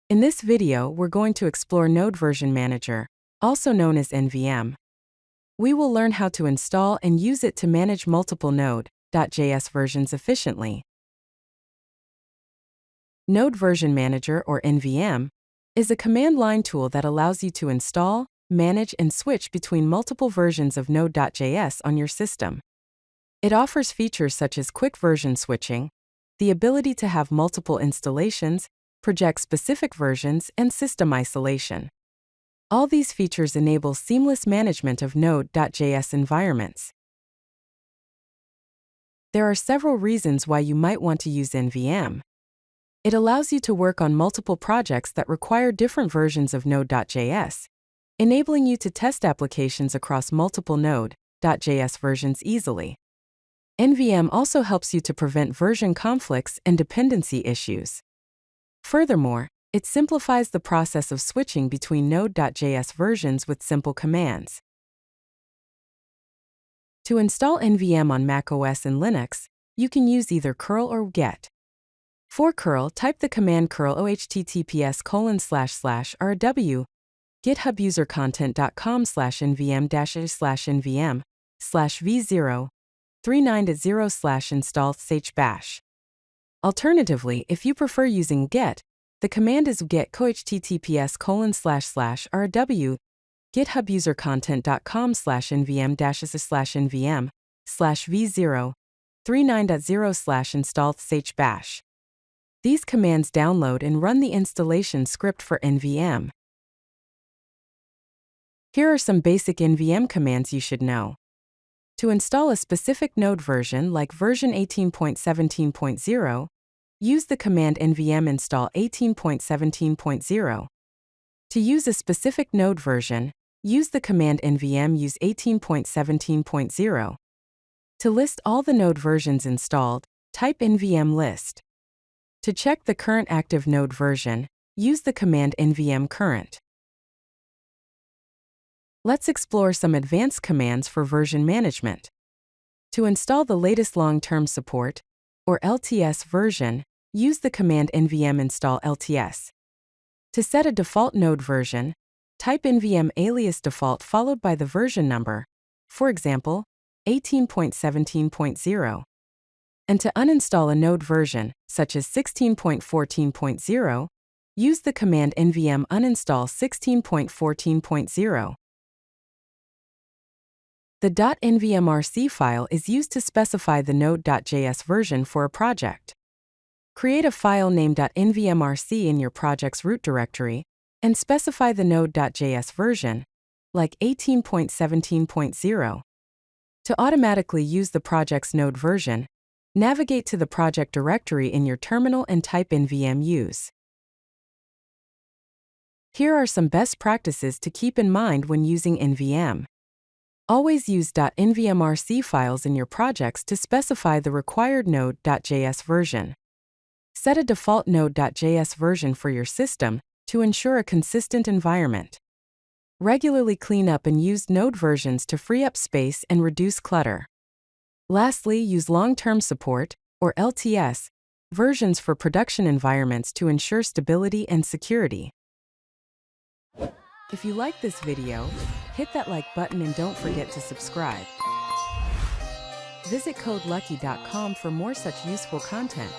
In this video, we're going to explore Node Version Manager, also known as NVM. We will learn how to install and use it to manage multiple Node.js versions efficiently. Node Version Manager, or NVM, is a command line tool that allows you to install, manage, and switch between multiple versions of Node.js on your system. It offers features such as quick version switching, the ability to have multiple installations, project specific versions, and system isolation. All these features enable seamless management of Node.js environments. There are several reasons why you might want to use NVM. It allows you to work on multiple projects that require different versions of Node.js, enabling you to test applications across multiple Node.js versions easily. NVM also helps you to prevent version conflicts and dependency issues. Furthermore, it simplifies the process of switching between Node.js versions with simple commands. To install NVM on macOS and Linux, you can use either curl or get. For curl, type the command curl https://rw github-user-content.com/nvm-v039.0/install-bash. Alternatively, if you prefer using get, the command is get https://rw github-user-content.com/nvm-v039.0/install-bash. These commands download and run the installation script for NVM. Here are some basic NVM commands you should know. To install a specific Node version like version 18.17.0, use the command nvm install 18.17.0. To use a specific Node version, use the command nvm use 18.17.0. To list all the Node versions installed, type nvm list. To check the current active Node version, use the command nvm current. Let's explore some advanced commands for version management. To install the latest long-term support, or LTS version, use the command nvm install LTS. To set a default Node version, type nvm alias default followed by the version number, for example, 18.17.0. And to uninstall a Node version, such as 16.14.0, use the command nvm uninstall 16.14.0. The .nvmrc file is used to specify the Node.js version for a project. Create a file named .nvmrc in your project's root directory, and specify the Node.js version, like 18.17.0. To automatically use the project's Node version, navigate to the project directory in your terminal and type nvm use. Here are some best practices to keep in mind when using NVM. Always use .nvmrc files in your projects to specify the required Node.js version. Set a default Node.js version for your system to ensure a consistent environment. Regularly clean up and use Node versions to free up space and reduce clutter. Lastly, use long-term support, or LTS, versions for production environments to ensure stability and security. If you like this video, hit that like button and don't forget to subscribe. Visit CodeLucky.com for more such useful content.